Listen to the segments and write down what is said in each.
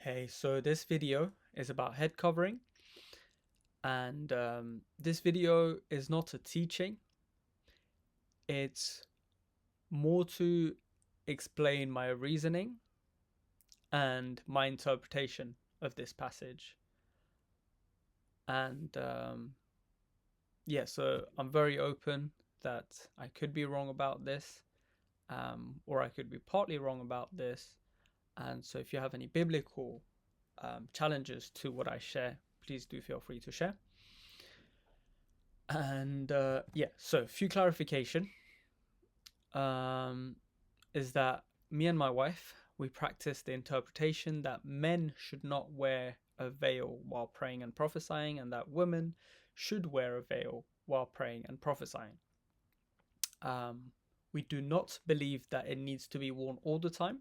Hey, so this video is about head covering, and this video is not a teaching, it's more to explain my reasoning and my interpretation of this passage. And yeah, so I'm very open that I could be wrong about this, or I could be partly wrong about this. And so if you have any biblical challenges to what I share, please do feel free to share. And yeah, so a few clarification um, is that me and my wife, we practice the interpretation that men should not wear a veil while praying and prophesying, and that women should wear a veil while praying and prophesying. We do not believe that it needs to be worn all the time,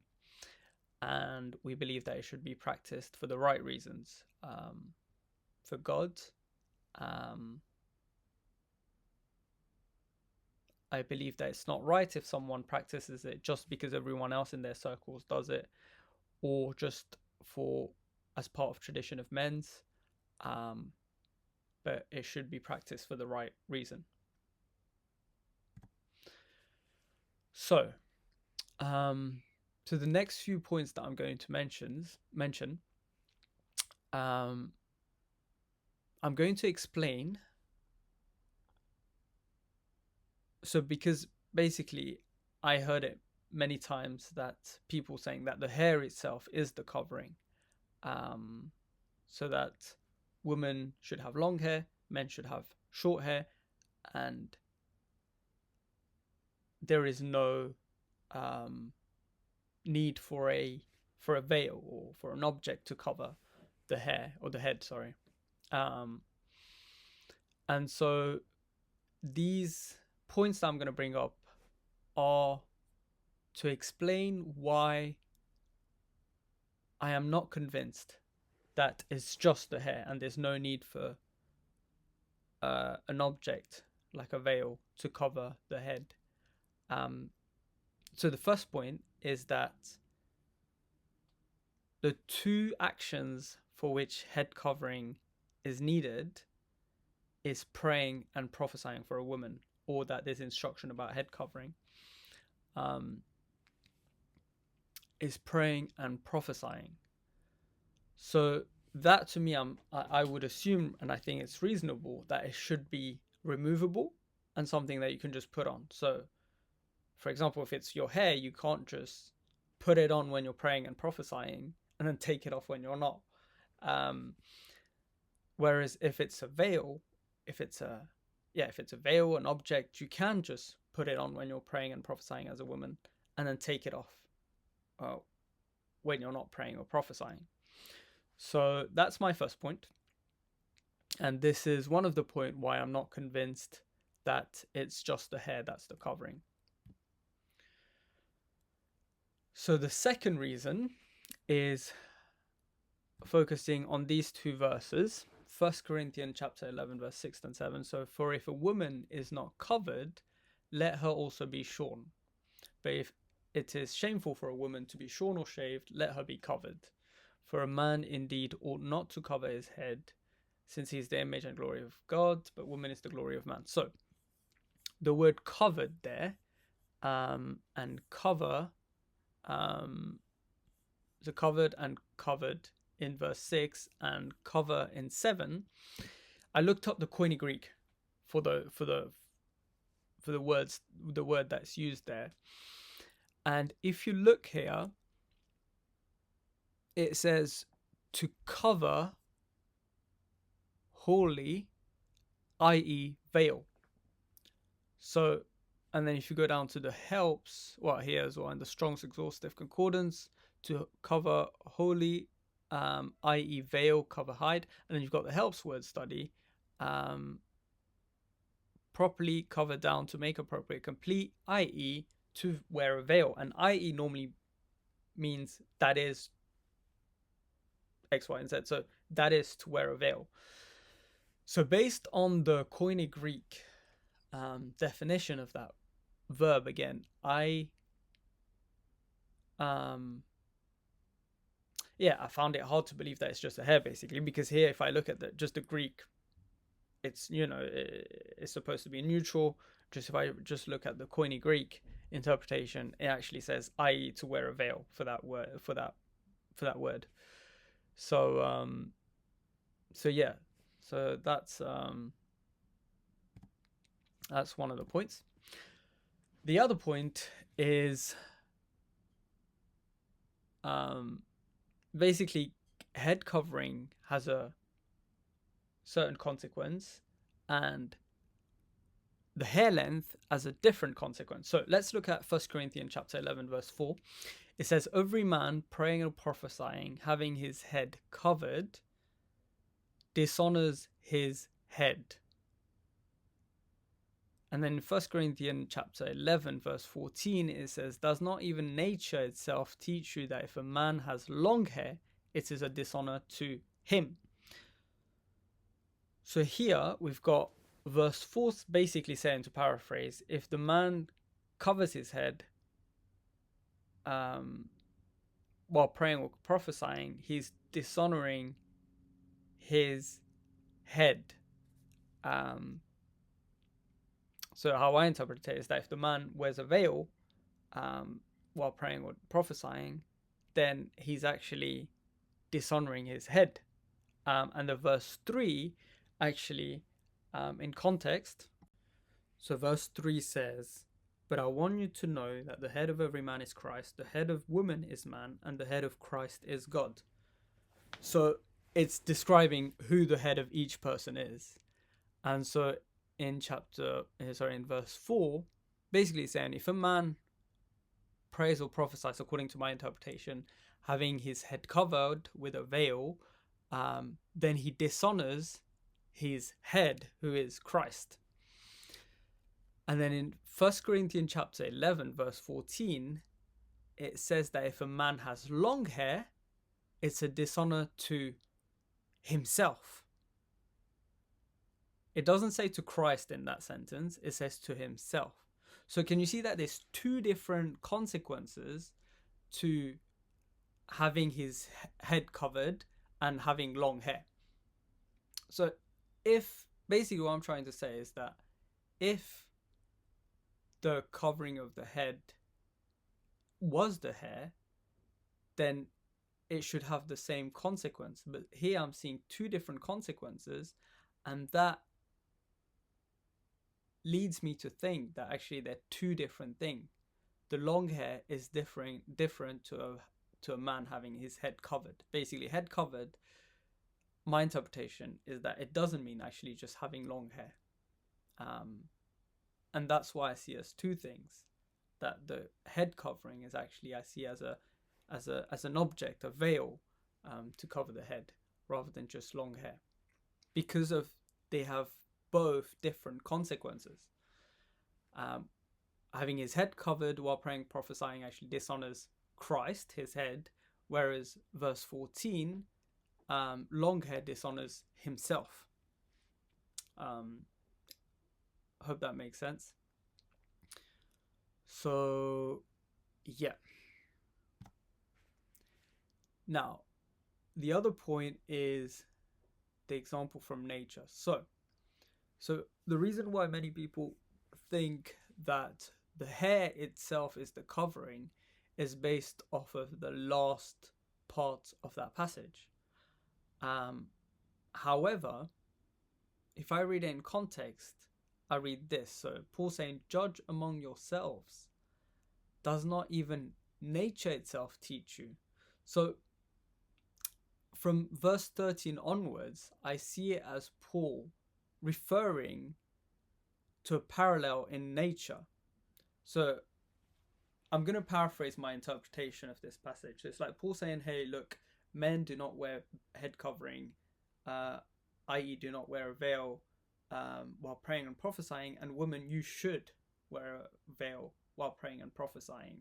and we believe that it should be practiced for the right reasons, for God. I believe that it's not right if someone practices it just because everyone else in their circles does it, or just for as part of tradition of men's. But it should be practiced for the right reason. So, to the next few points that I'm going to mention, I'm going to explain. So, because basically, I heard it many times that people saying that the hair itself is the covering, so that women should have long hair, men should have short hair, and there is no need for a veil or for an object to cover the hair or the head. Sorry, and so these points that I'm going to bring up are to explain why I am not convinced that it's just the hair and there's no need for an object like a veil to cover the head. So the first point is that the two actions for which head covering is needed is praying and prophesying for a woman, or that there's instruction about head covering, is praying and prophesying. So that to me, I would assume, and I think it's reasonable, that it should be removable and something that you can just put on. So, for example, if it's your hair, you can't just put it on when you're praying and prophesying and then take it off when you're not. Whereas if it's a veil, if it's a veil, an object, you can just put it on when you're praying and prophesying as a woman, and then take it off when you're not praying or prophesying. So that's my first point. And this is one of the point why I'm not convinced that it's just the hair that's the covering. So the second reason is focusing on these two verses. 1 Corinthians chapter 11, verse 6 and 7. So, for if a woman is not covered, let her also be shorn. But if it is shameful for a woman to be shorn or shaved, let her be covered. For a man indeed ought not to cover his head, since he is the image and glory of God, but woman is the glory of man. So, the word covered there, and cover, the covered and covered in verse 6 and cover in 7, I looked up the Koine Greek for the word that's used there. And if you look here, it says to cover wholly, i.e. veil. So, and then if you go down to the helps, well, here as well, in the Strong's Exhaustive Concordance, to cover wholly, i.e. veil, cover, hide. And then you've got the helps word study, properly cover down to make appropriate complete, i.e. to wear a veil. And i.e. normally means that is X, Y, and Z. So that is to wear a veil. So based on the Koine Greek definition of that verb, again, yeah, I found it hard to believe that it's just a hair, basically, because here, if I look at just the Greek, it's, it's supposed to be neutral. Just if I just look at the Koine Greek interpretation, it actually says, i.e., to wear a veil for that word, for that word. So so yeah, so that's one of the points. The other point is basically head covering has a certain consequence, and the hair length as a different consequence. So let's look at 1 Corinthians chapter 11 verse 4. It says, every man praying or prophesying having his head covered dishonors his head. And then in 1 Corinthians chapter 11 verse 14, it says, does not even nature itself teach you that if a man has long hair, it is a dishonor to him? So here we've got verse 4 basically saying, to paraphrase, if the man covers his head while praying or prophesying, he's dishonoring his head. So how I interpret it is that if the man wears a veil while praying or prophesying, then he's actually dishonoring his head. And the verse 3 actually, in context, so verse 3 says, but I want you to know that the head of every man is Christ, the head of woman is man, and the head of Christ is God. So it's describing who the head of each person is. And so in verse 4, basically saying, if a man prays or prophesies, according to my interpretation, having his head covered with a veil, then he dishonors his head, who is Christ. And then in 1 Corinthians chapter 11 verse 14, it says that if a man has long hair, it's a dishonor to himself. It doesn't say to Christ in that sentence, it says to himself. So can you see that there's two different consequences to having his head covered and having long hair? So if basically what I'm trying to say is that if the covering of the head was the hair, then it should have the same consequence. But here I'm seeing two different consequences, and that leads me to think that actually they're two different things. The long hair is different to a man having his head covered. Basically, head covered, my interpretation is that it doesn't mean actually just having long hair. And that's why I see as two things. That the head covering is actually, I see as an object, a veil, to cover the head, rather than just long hair, because of they have both different consequences. Having his head covered while praying, prophesying actually dishonors Christ, his head, whereas verse 14, long hair dishonors himself. Hope that makes sense. So yeah. Now, the other point is the example from nature. So the reason why many people think that the hair itself is the covering is based off of the last part of that passage. However, if I read it in context, I read this. So Paul saying, judge among yourselves. Does not even nature itself teach you? So from verse 13 onwards, I see it as Paul referring to a parallel in nature. So I'm going to paraphrase my interpretation of this passage. It's like Paul saying, hey, look, men do not wear head covering, i.e. do not wear a veil while praying and prophesying, and women, you should wear a veil while praying and prophesying.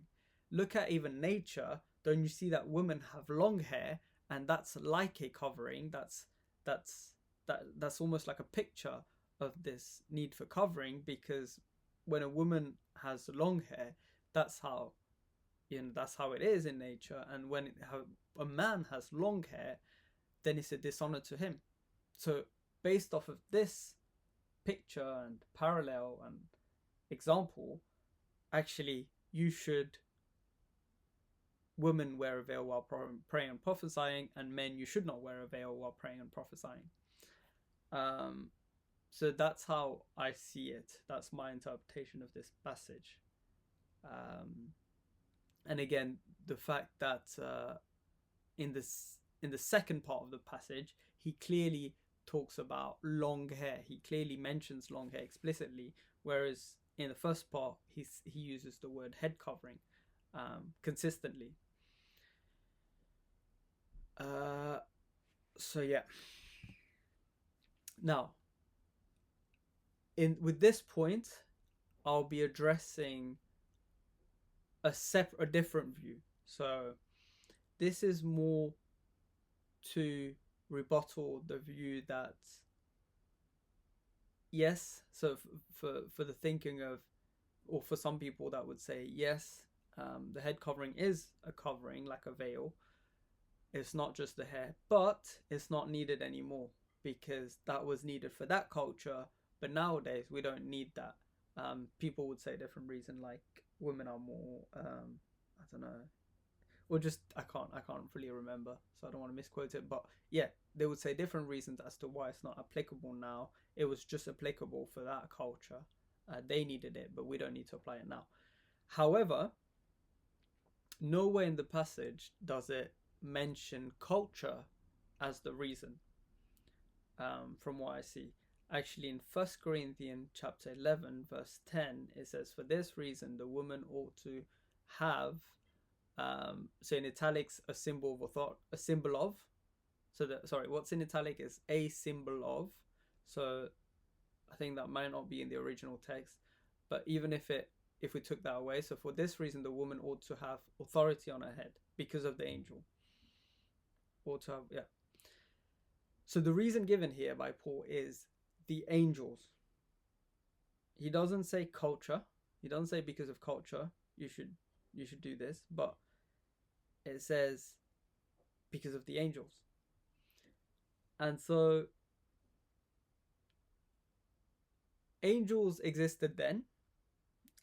Look at even nature. Don't you see that women have long hair, and that's like a covering? That's almost like a picture of this need for covering, because when a woman has long hair, that's how it is in nature. And when a man has long hair, then it's a dishonor to him. So based off of this picture and parallel and example, actually women wear a veil while praying and prophesying, and men, you should not wear a veil while praying and prophesying. So that's how I see it. That's my interpretation of this passage. And again, the fact that in the second part of the passage, he clearly talks about long hair. He clearly mentions long hair explicitly, whereas in the first part, he uses the word head covering consistently. So yeah. Now, with this point, I'll be addressing a different view. So this is more to rebuttal the view that yes, so for the thinking of, or for some people that would say yes, the head covering is a covering like a veil. It's not just the hair, but it's not needed anymore because that was needed for that culture. But nowadays we don't need that. People would say a different reason, like women are more, I don't know, or just I can't really remember, so I don't want to misquote it. But yeah, they would say different reasons as to why it's not applicable now. It was just applicable for that culture. They needed it, but we don't need to apply it now. However, nowhere in the passage does it mention culture as the reason. From what I see, actually in 1 Corinthians chapter 11 verse 10, it says, for this reason the woman ought to have, so in italics, a symbol of, so that, sorry, what's in italic is a symbol of, so I think that might not be in the original text, but even if we took that away, so for this reason the woman ought to have authority on her head because of the angel. Ought to have, yeah. So the reason given here by Paul is the angels. He doesn't say culture. He doesn't say because of culture you should do this, but it says because of the angels. And so angels existed then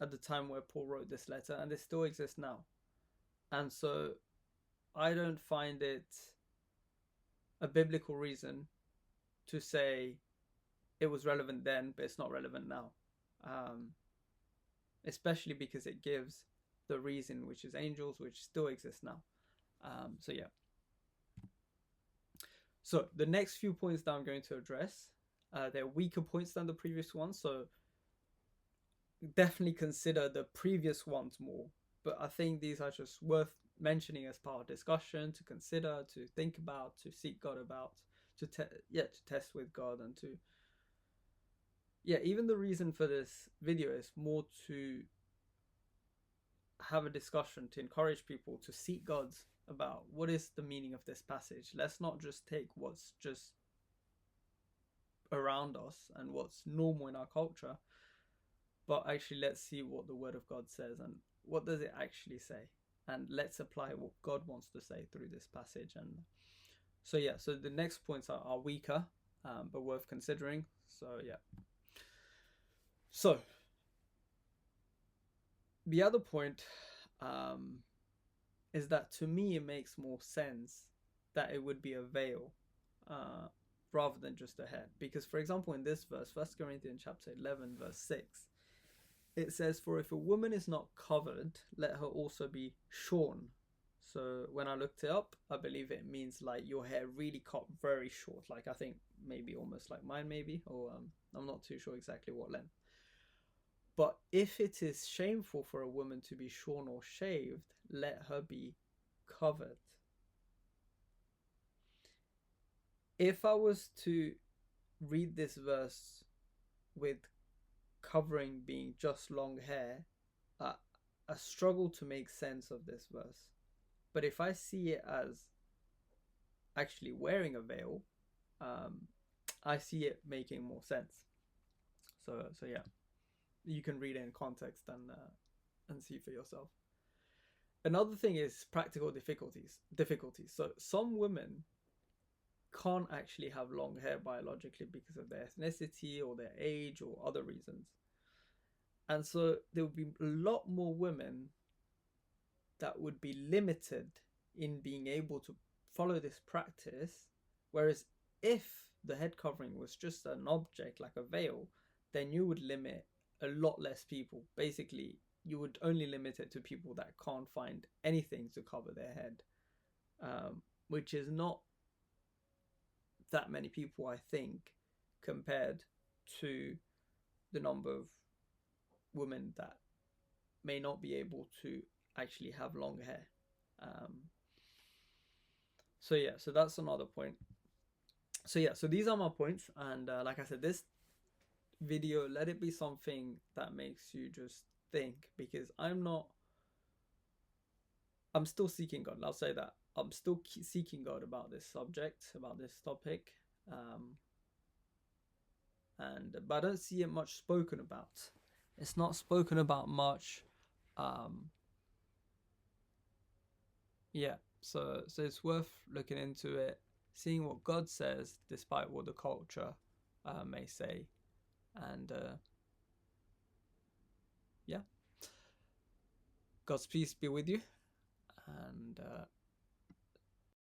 at the time where Paul wrote this letter, and they still exist now. And so I don't find it a biblical reason to say it was relevant then, but it's not relevant now. Especially because it gives the reason, which is angels, which still exists now. So yeah. So the next few points that I'm going to address, they're weaker points than the previous ones. So definitely consider the previous ones more. But I think these are just worth mentioning as part of discussion, to consider, to think about, to seek God about, to test with God, and to even the reason for this video is more to have a discussion, to encourage people to seek God about what is the meaning of this passage. Let's not just take what's just around us and what's normal in our culture, but actually let's see what the Word of God says and what does it actually say, and let's apply what God wants to say through this passage. And so yeah, so the next points are weaker, but worth considering. So yeah. So the other point is that to me it makes more sense that it would be a veil rather than just a head. Because for example, in this verse, 1 Corinthians chapter 11 verse 6, it says, for if a woman is not covered, let her also be shorn. So when I looked it up, I believe it means like your hair really cut very short, like I think maybe almost like mine, maybe, or I'm not too sure exactly what length. But if it is shameful for a woman to be shorn or shaved, let her be covered. If I was to read this verse with covering being just long hair, I struggle to make sense of this verse. But if I see it as actually wearing a veil, I see it making more sense. So yeah, you can read it in context and see for yourself. another thing is practical difficulties. So some women can't actually have long hair biologically because of their ethnicity or their age or other reasons. And so there would be a lot more women that would be limited in being able to follow this practice. Whereas if the head covering was just an object like a veil, then you would limit a lot less people. Basically, you would only limit it to people that can't find anything to cover their head, which is not that many people, I think, compared to the number of women that may not be able to actually have long hair. Um, so yeah, so that's another point. So yeah, so these are my points, and like I said, this video, let it be something that makes you just think, because I'm still seeking God. I'll say that I'm still seeking God about this subject, about this topic, and but I don't see it much spoken about. It's not spoken about much. Um, yeah, so it's worth looking into it, seeing what God says, despite what the culture may say, and yeah, God's peace be with you, and